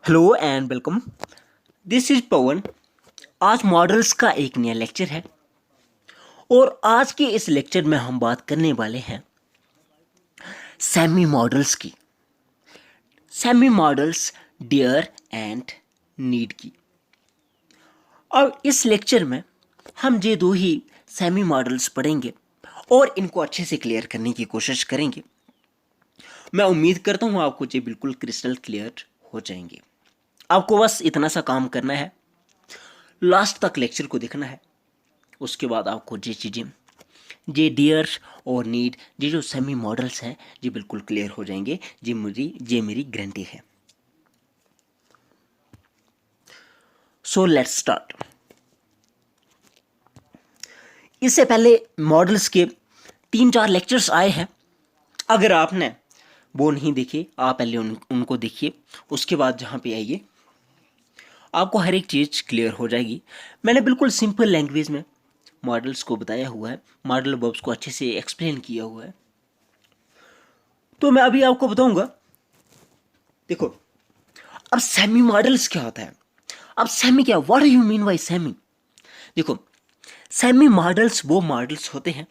Hello and welcome. This is Pawan. आज models का एक नया लेक्चर है और आज के इस लेक्चर में हम बात करने वाले हैं सेमी मॉडल्स की। Semi modals dare and need की। और इस लेक्चर में हम ये दो ही सेमी मॉडल्स पढ़ेंगे और इनको अच्छे से क्लियर करने की कोशिश करेंगे। मैं उम्मीद करता हूँ आपको ये बिल्कुल क्रिस्टल क्लियर हो जाएंगे। आपको बस इतना सा काम करना है, लास्ट तक लेक्चर को देखना है। उसके बाद आपको ये चीज़ें, ये डियर और नीड, ये जो सेमी मॉडल्स हैं, ये बिल्कुल क्लियर हो जाएंगे। ये मेरी गारंटी है। So let's start. इससे पहले मॉडल्स के 3-4 लेक्चर्स आए हैं। अगर आपने वो नहीं देखे, आप पहले उनको देखिए। उसके बाद जहाँ पे आइए, आपको हर एक चीज़ क्लियर हो जाएगी। मैंने बिल्कुल सिंपल लैंग्वेज में मॉडल्स को बताया हुआ है, मॉडल वर्ब्स को अच्छे से एक्सप्लेन किया हुआ है। तो मैं अभी आपको बताऊंगा। देखो, अब सेमी मॉडल्स क्या होता है। अब सेमी क्या, what do you mean by semi? देखो, सेमी मॉडल्स वो मॉडल्स होते हैं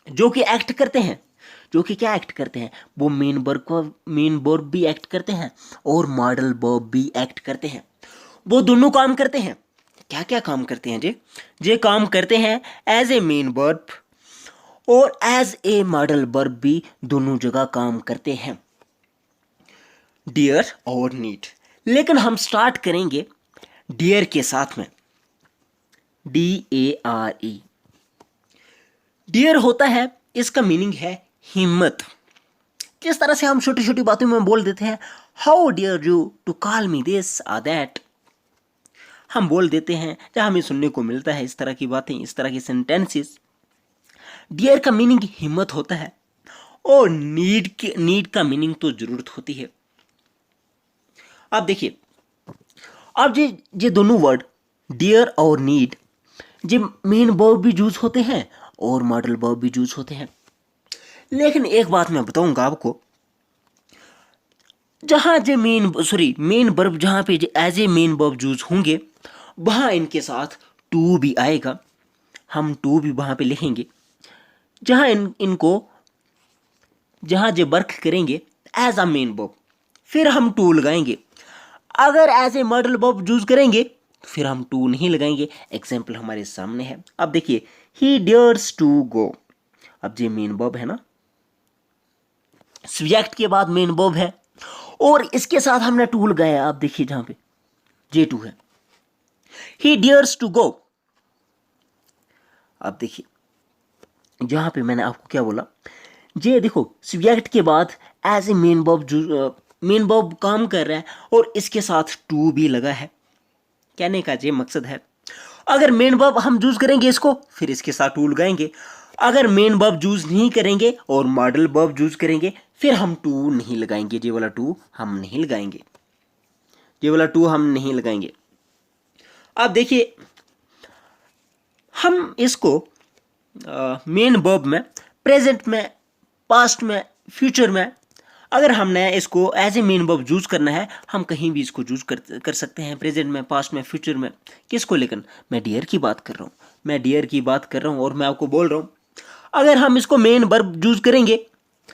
जो कि एक्ट करते हैं, जो कि क्या एक्ट करते हैं, वो मेन वर्ब भी एक्ट करते हैं और मॉडल वर्ब भी एक्ट करते हैं। वो दोनों काम करते हैं। क्या क्या काम करते हैं? जे काम करते हैं एज ए मेन वर्ब और एज ए मॉडल वर्ब भी दोनों जगह काम करते हैं, डियर और नीड। लेकिन हम स्टार्ट करेंगे डियर के साथ में, DARE। डियर होता है, इसका मीनिंग है हिम्मत। जिस तरह से हम छोटी छोटी बातों में बोल देते हैं, how dare you to call me this और दैट, हम बोल देते हैं, जहाँ हमें सुनने को मिलता है इस तरह की बातें, इस तरह की सेंटेंसेस। डियर का मीनिंग हिम्मत होता है और नीड का मीनिंग तो जरूरत होती है। अब देखिए, अब ये दोनों वर्ड डियर और नीड, ये मेन वर्ब भी यूज होते हैं और मॉडल वर्ब भी यूज होते हैं। लेकिन एक बात मैं बताऊंगा आपको, जहां जे मेन वर्ब जहां पे as a main verb use होंगे, वहां इनके साथ टू भी आएगा। हम टू भी वहां पे लिखेंगे। जहां इनको जहां जे वर्क करेंगे एज अ मेन वर्ब, फिर हम टू लगाएंगे। अगर as a modal verb use करेंगे फिर हम टू नहीं लगाएंगे। एग्जाम्पल हमारे सामने है। अब देखिए, ही डेयर्स टू गो। अब ये मेन वर्ब है ना, सब्जेक्ट के बाद मेन वर्ब है और इसके साथ हमने टू लगाया। आप देखिए, जहां पे जे टू है, ही डेयर्स टू गो। अब देखिए, जहां पे मैंने आपको क्या बोला, ये देखो, सब्जेक्ट के बाद एज ए मेन वर्ब काम कर रहा है और इसके साथ टू भी लगा है। कहने का ये मकसद है, अगर मेन वर्ब हम यूज करेंगे इसको, फिर इसके साथ टू लगाएंगे। अगर मेन वर्ब यूज नहीं करेंगे और मॉडल वर्ब यूज करेंगे, फिर हम टू नहीं लगाएंगे। ये वाला टू हम नहीं लगाएंगे, ये वाला टू हम नहीं लगाएंगे। अब देखिए, हम इसको मेन वर्ब में, प्रेजेंट में, पास्ट में, फ्यूचर में, अगर हमने इसको as a main verb use करना है, हम कहीं भी इसको यूज कर सकते हैं, प्रेजेंट में, पास्ट में, फ्यूचर में। किसको? लेकिन मैं डियर की बात कर रहा हूँ, मैं डियर की बात कर रहा हूँ और मैं आपको बोल रहा हूँ, अगर हम इसको मेन वर्ब यूज करेंगे,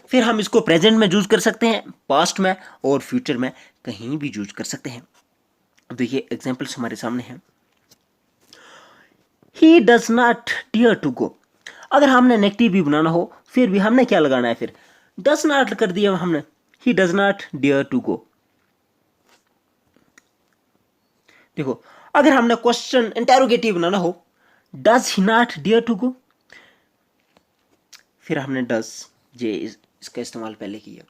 फिर हम इसको प्रेजेंट में यूज कर सकते हैं, पास्ट में और फ्यूचर में, कहीं भी यूज कर सकते हैं। अब देखिए, एग्जाम्पल्स हमारे सामने हैं। He does not dare to go. अगर हमने नेगेटिव भी बनाना हो, फिर भी हमने क्या लगाना है? फिर डज नॉट कर दिया हमने, he does not dare to go. देखो, अगर हमने क्वेश्चन इंटेरोगेटिव बनाना हो, does he not dare to go, फिर हमने डज, ये इसका इस्तेमाल पहले किया।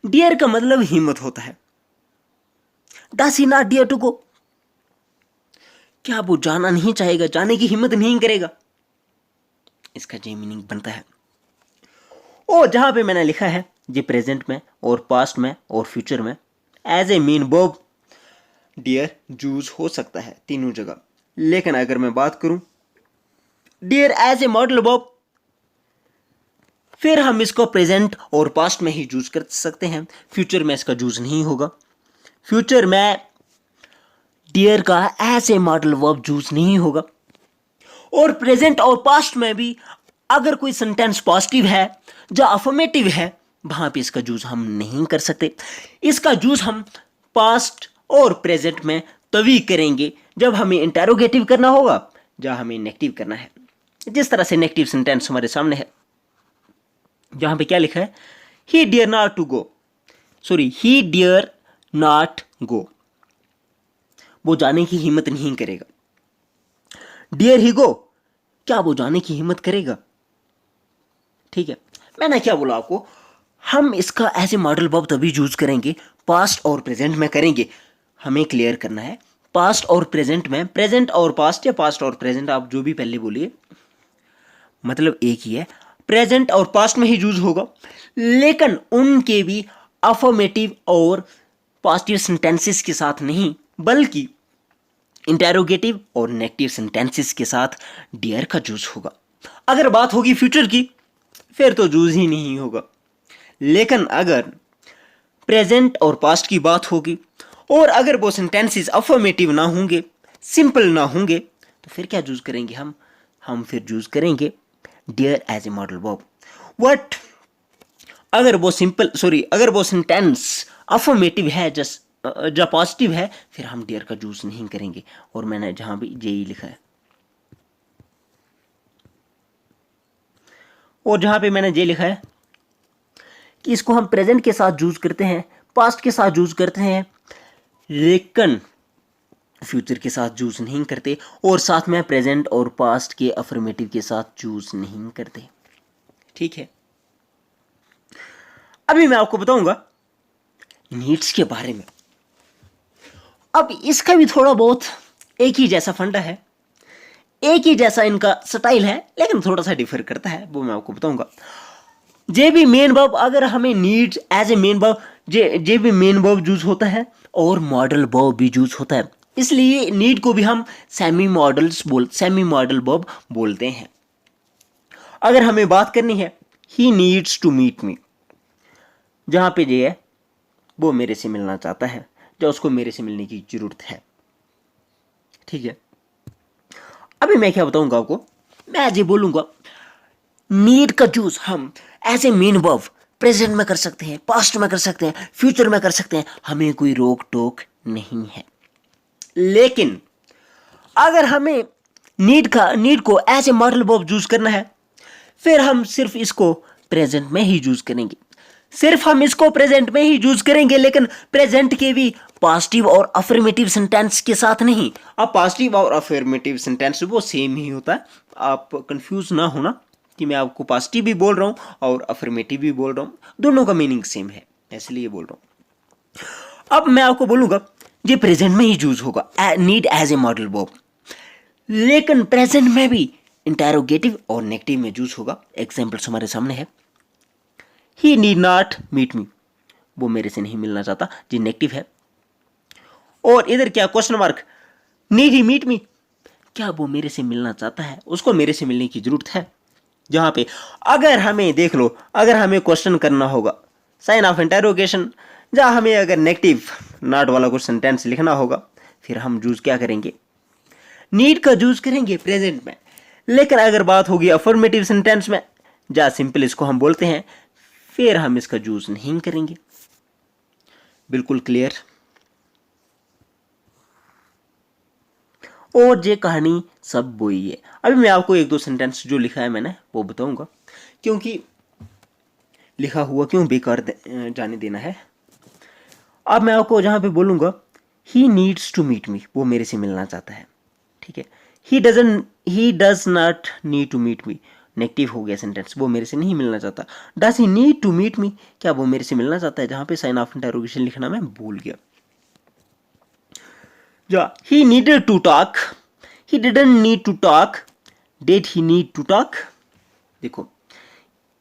डियर का मतलब हिम्मत होता है। Does he not dare to go, क्या वो जाना नहीं चाहेगा, जाने की हिम्मत नहीं करेगा, इसका ये मीनिंग बनता है। और जहां पे मैंने लिखा है ये प्रेजेंट में और पास्ट में और फ्यूचर में, as a main verb dare use हो सकता है तीनों जगह। लेकिन अगर मैं बात करूं dare as a modal verb, फिर हम इसको प्रेजेंट और पास्ट में ही यूज कर सकते हैं, फ्यूचर में इसका यूज नहीं होगा। फ्यूचर में डियर का ऐसे मॉडल वर्ब यूज नहीं होगा। और प्रेजेंट और पास्ट में भी अगर कोई सेंटेंस पॉजिटिव है या अफर्मेटिव है, वहां पे इसका यूज हम नहीं कर सकते। इसका यूज हम पास्ट और प्रेजेंट में तभी करेंगे जब हमें इंटेरोगेटिव करना होगा या हमें नेगेटिव करना है। जिस तरह से नेगेटिव सेंटेंस हमारे सामने है, जहां पे क्या लिखा है, he dare not to go, sorry he dare not go, वो जाने की हिम्मत नहीं करेगा। डियर ही गो, क्या वो जाने की हिम्मत करेगा? ठीक है, मैंने क्या बोला आपको, हम इसका एज ए मॉडल वर्ब तभी यूज करेंगे पास्ट और प्रेजेंट में करेंगे। हमें क्लियर करना है पास्ट और प्रेजेंट में, प्रेजेंट और पास्ट या पास्ट और प्रेजेंट, आप जो भी पहले बोलिए, मतलब एक ही है। प्रेजेंट और पास्ट में ही यूज होगा, लेकिन उनके भी अफर्मेटिव और पॉजिटिव सेंटेंसेस के साथ नहीं, बल्कि इंटेरोगेटिव और नेगेटिव सेंटेंसेस के साथ डियर का यूज होगा। अगर बात होगी फ्यूचर की, फिर तो यूज ही नहीं होगा। लेकिन अगर प्रेजेंट और पास्ट की बात होगी और अगर वो सेंटेंसेस अफर्मेटिव ना होंगे, सिंपल ना होंगे, तो फिर क्या यूज करेंगे हम फिर यूज करेंगे dare as a modal verb. But अगर वो अगर वो सेंटेंस अफर्मेटिव है जो पॉजिटिव है, फिर हम डियर का यूज नहीं करेंगे। और मैंने जहां भी जेई लिखा है, और जहां पे मैंने जे लिखा है कि इसको हम प्रेजेंट के साथ यूज करते हैं, पास्ट के साथ यूज करते हैं, लेकिन फ्यूचर के साथ यूज नहीं करते, और साथ में प्रेजेंट और पास्ट के अफर्मेटिव के साथ यूज नहीं करते। ठीक है, अभी मैं आपको बताऊंगा नीड्स के बारे में। अब इसका भी थोड़ा बहुत एक ही जैसा फंडा है, एक ही जैसा इनका स्टाइल है, लेकिन थोड़ा सा डिफर करता है, वो मैं आपको बताऊंगा। जे भी मेन वर्ब, अगर हमें needs as a main verb, जे भी मेन वर्ब यूज होता है और मॉडल वर्ब भी यूज होता है, इसलिए नीड को भी हम सेमी मॉडल वर्ब बोलते हैं। अगर हमें बात करनी है he needs to meet me, जहां पे जे है वो मेरे से मिलना चाहता है, जो उसको मेरे से मिलने की जरूरत है। ठीक है, अभी मैं क्या बताऊंगा आपको, मैं आज ये बोलूंगा नीड का यूज हम as a main verb present में कर सकते हैं, पास्ट में कर सकते हैं, फ्यूचर में कर सकते हैं, हमें कोई रोक टोक नहीं है। लेकिन अगर हमें नीड को as a modal verb use करना है, फिर हम सिर्फ इसको प्रेजेंट में ही यूज करेंगे, लेकिन प्रेजेंट के भी पॉजिटिव और अफर्मेटिव सेंटेंस के साथ नहीं। अब पॉजिटिव और अफर्मेटिव सेंटेंस वो सेम ही होता है, आप कंफ्यूज ना होना कि मैं आपको पॉजिटिव भी बोल रहा हूं और अफर्मेटिव भी बोल रहा हूं, दोनों का मीनिंग सेम है, इसलिए बोल रहा हूं। अब मैं आपको बोलूंगा ये प्रेजेंट में ही यूज होगा need as a modal verb, लेकिन प्रेजेंट में भी इंटेरोगेटिव और नेगेटिव में यूज होगा। एग्जाम्पल्स हमारे सामने है, ही नीड नॉट मीट मी, वो मेरे से नहीं मिलना चाहता, जी नेगेटिव है। और इधर क्या क्वेश्चन मार्क, नीड ही मीट मी, क्या वो मेरे से मिलना चाहता है, उसको मेरे से मिलने की जरूरत है। जहां पे अगर हमें देख लो, अगर हमें क्वेश्चन करना होगा साइन ऑफ इंटेरोगेशन, जहां हमें अगर नेगेटिव नॉट वाला कुछ सेंटेंस लिखना होगा, फिर हम यूज क्या करेंगे, नीड का यूज करेंगे प्रेजेंट में। लेकिन अगर बात होगी अफर्मेटिव सेंटेंस में, जहां सिंपल इसको हम बोलते हैं, फिर हम इसका यूज नहीं करेंगे। बिल्कुल क्लियर। और ये कहानी सब वही है। अभी मैं आपको एक दो सेंटेंस जो लिखा है मैंने वो बताऊंगा, क्योंकि लिखा हुआ क्यों बेकार जाने देना है। अब मैं आपको जहां पे बोलूंगा he needs to meet me, वो मेरे से मिलना चाहता है। ठीक है, he does not need to meet me, negative हो गया सेंटेंस, वो मेरे से नहीं मिलना चाहता। Does he need to meet me, क्या वो मेरे से मिलना चाहता है, जहां पे साइन ऑफ इंटरोगेशन लिखना मैं भूल गया। He needed to talk, he didn't need to talk, did he need to talk. देखो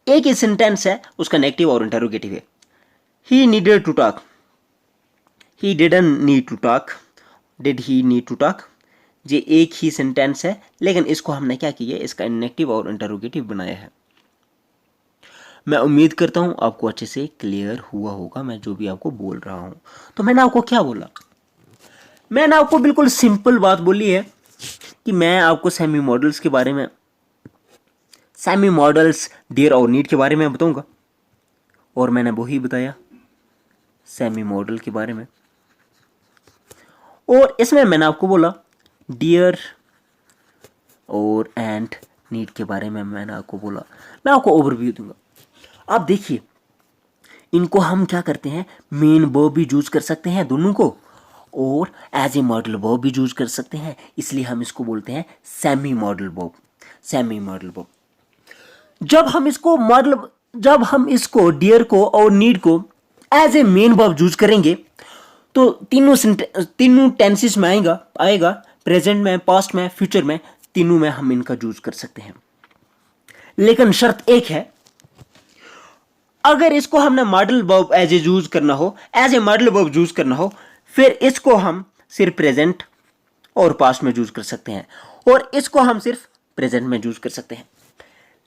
एक ही सेंटेंस है, उसका नेगेटिव और इंटरोगेटिव है। He needed to talk, he didn't need to talk, did he need to talk. ये एक ही sentence है, लेकिन इसको हमने क्या किया, इसका नेगेटिव और इंटरोगेटिव बनाया है। मैं उम्मीद करता हूँ आपको अच्छे से क्लियर हुआ होगा मैं जो भी आपको बोल रहा हूँ। तो मैंने आपको क्या बोला, मैंने आपको बिल्कुल सिंपल बात बोली है कि मैं आपको सेमी मॉडल्स के बारे में, सेमी मॉडल्स डियर और नीड के बारे में बताऊंगा, और मैंने वही बताया सेमी मॉडल के बारे में। और इसमें मैंने आपको बोला डियर और एंड नीड के बारे में मैंने आपको बोला। मैं आपको ओवरव्यू दूंगा। आप देखिए, इनको हम क्या करते हैं, मेन वर्ब भी यूज कर सकते हैं दोनों को, और एज ए मॉडल वर्ब भी यूज कर सकते हैं, इसलिए हम इसको बोलते हैं semi modal verb. Semi modal verb जब हम इसको डियर को और नीड को as a main verb use करेंगे तो तीनों टेंसेस में आएगा प्रेजेंट में, पास्ट में, फ्यूचर में, तीनों में हम इनका यूज कर सकते हैं। लेकिन शर्त एक है, अगर इसको हमने modal verb as a use करना हो, as a modal verb use करना हो, फिर इसको हम सिर्फ प्रेजेंट और पास्ट में यूज कर सकते हैं, और इसको हम सिर्फ प्रेजेंट में यूज कर सकते हैं।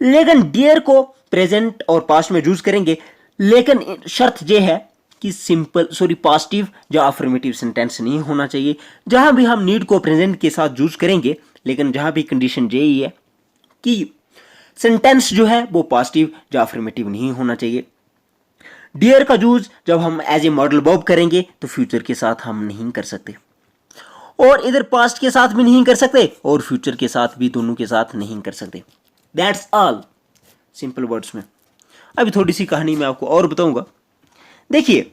लेकिन डियर को प्रेजेंट और पास्ट में यूज करेंगे, लेकिन शर्त यह है कि पॉजिटिव या अफर्मेटिव सेंटेंस नहीं होना चाहिए। जहां भी हम नीड को प्रेजेंट के साथ यूज करेंगे, लेकिन जहां भी कंडीशन यही है कि सेंटेंस जो है वो पॉजिटिव या अफर्मेटिव नहीं होना चाहिए। डियर का यूज जब हम एज ए मॉडल वर्ब करेंगे तो फ्यूचर के साथ हम नहीं कर सकते, और इधर पास्ट के साथ भी नहीं कर सकते, और फ्यूचर के साथ भी, दोनों के साथ नहीं कर सकते। दैट्स ऑल, सिंपल वर्ड्स में। अभी थोड़ी सी कहानी मैं आपको और बताऊंगा। देखिए,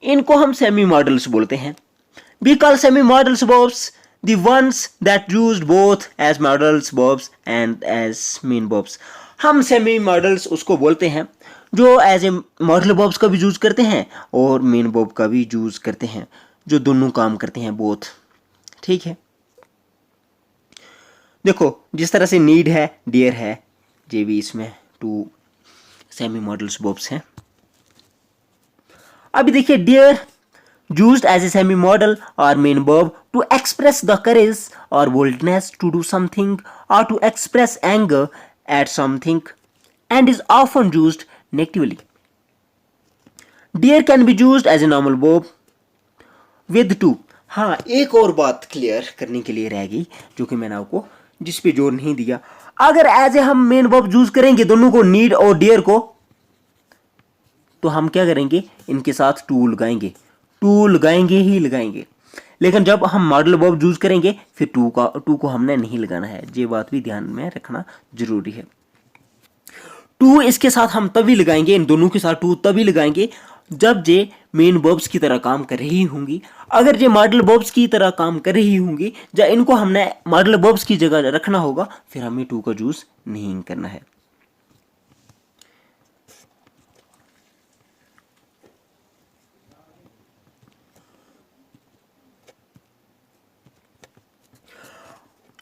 इनको हम सेमी मॉडल्स बोलते हैं। We call semi modals verbs the ones that used both as modals verbs and as main verbs। हम सेमी मॉडल्स उसको बोलते हैं जो एज ए मॉडल वर्ब्स का भी यूज करते हैं और मेन वर्ब का भी यूज करते हैं, जो दोनों काम करते हैं, बोथ। ठीक है, देखो जिस तरह से नीड है, डियर है, ये भी इसमें टू सेमी मॉडल्स वर्ब्स हैं। अभी देखिए, dear used as a semi modal or main verb to express the courage or boldness to do something or to express anger at something, and is often used negatively. Dear can be used as a normal verb with to। हाँ, एक और बात clear करने के लिए रह गई जो कि मैंने आपको जिस पे जोर नहीं दिया। अगर एज ए हम मेन वर्ब यूज करेंगे दोनों को, नीड और डियर को, तो हम क्या करेंगे, इनके साथ टू लगाएंगे, टू लगाएंगे ही लगाएंगे। लेकिन जब हम मॉडल वर्ब यूज करेंगे फिर टू को हमने नहीं लगाना है। ये बात भी ध्यान में रखना जरूरी है। टू इसके साथ हम तभी लगाएंगे, इन दोनों के साथ टू तभी लगाएंगे जब ये मेन वर्ब्स की तरह काम कर रही होंगी। अगर ये मॉडल वर्ब्स की तरह काम कर रही होंगी, या इनको हमने मॉडल वर्ब्स की जगह रखना होगा, फिर हमें टू का यूज नहीं करना है।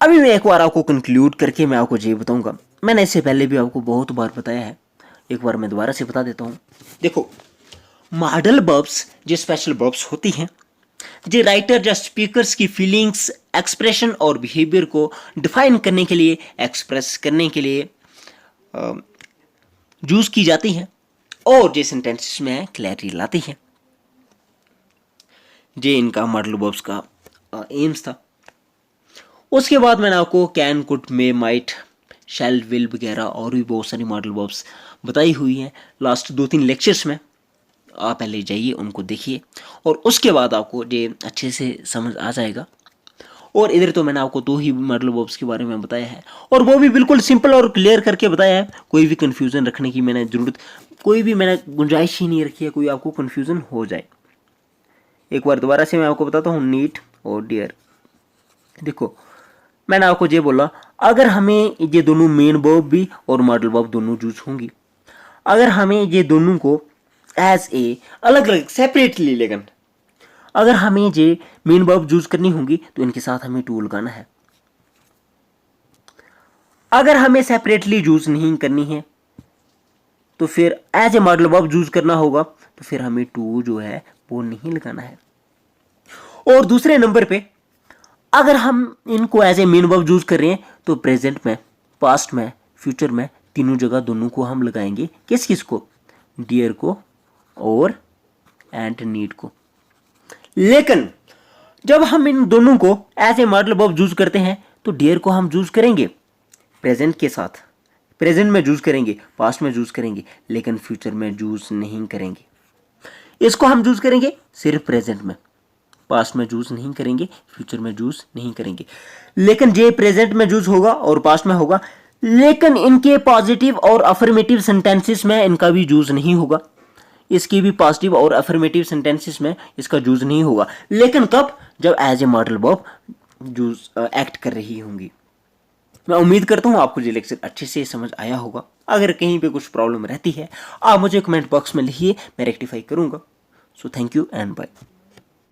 अभी मैं एक बार आपको कंक्लूड करके मैं आपको ये बताऊंगा। मैंने इससे पहले भी आपको बहुत बार बताया है, एक बार मैं दोबारा से बता देता हूं। देखो, मॉडल वर्ब्स जो स्पेशल वर्ब्स होती हैं, जो राइटर या स्पीकर्स की फीलिंग्स, एक्सप्रेशन और बिहेवियर को डिफाइन करने के लिए, एक्सप्रेस करने के लिए यूज की जाती हैं, और जो सेंटेंसेस में क्लैरिटी लाती हैं। ये इनका मॉडल वर्ब्स का एम्स था। उसके बाद मैंने आपको can, could, may, might, shall, will वगैरह और भी बहुत सारी मॉडल वर्ब्स बताई हुई हैं लास्ट 2-3 लेक्चर्स में। आप पहले जाइए, उनको देखिए, और उसके बाद आपको ये अच्छे से समझ आ जाएगा। और इधर तो मैंने आपको 2 ही मॉडल वर्ब्स के बारे में बताया है, और वो भी बिल्कुल सिंपल और क्लियर करके बताया है। कोई भी कन्फ्यूज़न रखने की मैंने गुंजाइश ही नहीं रखी है कोई आपको कन्फ्यूज़न हो जाए। एक बार दोबारा से मैं आपको बताता हूँ, नीड और डियर। देखो, मैंने आपको ये बोला, अगर हमें ये दोनों मेन वर्ब भी और मॉडल वर्ब दोनों यूज होंगी, अगर हमें ये दोनों को एज ए अलग अलग सेपरेटली, लेकिन अगर हमें ये मेन वर्ब यूज करनी होंगी तो इनके साथ हमें टू लगाना है। अगर हमें सेपरेटली यूज नहीं करनी है तो फिर as a modal verb use करना होगा, तो फिर हमें टू जो है वो नहीं लगाना है। और दूसरे नंबर पे, अगर हम इनको as a main verb use कर रहे हैं तो प्रेजेंट में, पास्ट में, फ्यूचर में तीनों जगह दोनों को हम लगाएंगे। किस किस को? डियर को और एंड नीड को। लेकिन जब हम इन दोनों को as a modal verb use करते हैं तो डियर को हम यूज करेंगे प्रेजेंट के साथ, प्रेजेंट में यूज करेंगे, पास्ट में यूज करेंगे, लेकिन फ्यूचर में यूज नहीं करेंगे। इसको हम यूज करेंगे सिर्फ प्रेजेंट में, पास्ट में यूज नहीं करेंगे, फ्यूचर में यूज नहीं करेंगे। लेकिन ये प्रेजेंट में यूज होगा और पास्ट में होगा, लेकिन इनके पॉजिटिव और अफर्मेटिव सेंटेंसेस में इनका भी यूज नहीं होगा। इसकी भी पॉजिटिव और अफर्मेटिव सेंटेंसेस में इसका यूज नहीं होगा। लेकिन कब? जब as a modal verb use act कर रही होंगी। मैं उम्मीद करता हूं आपको ये लेक्चर अच्छे से समझ आया होगा। अगर कहीं पे कुछ प्रॉब्लम रहती है आप मुझे कमेंट बॉक्स में लिखिए, मैं रेक्टिफाई करूंगा। So thank you and bye.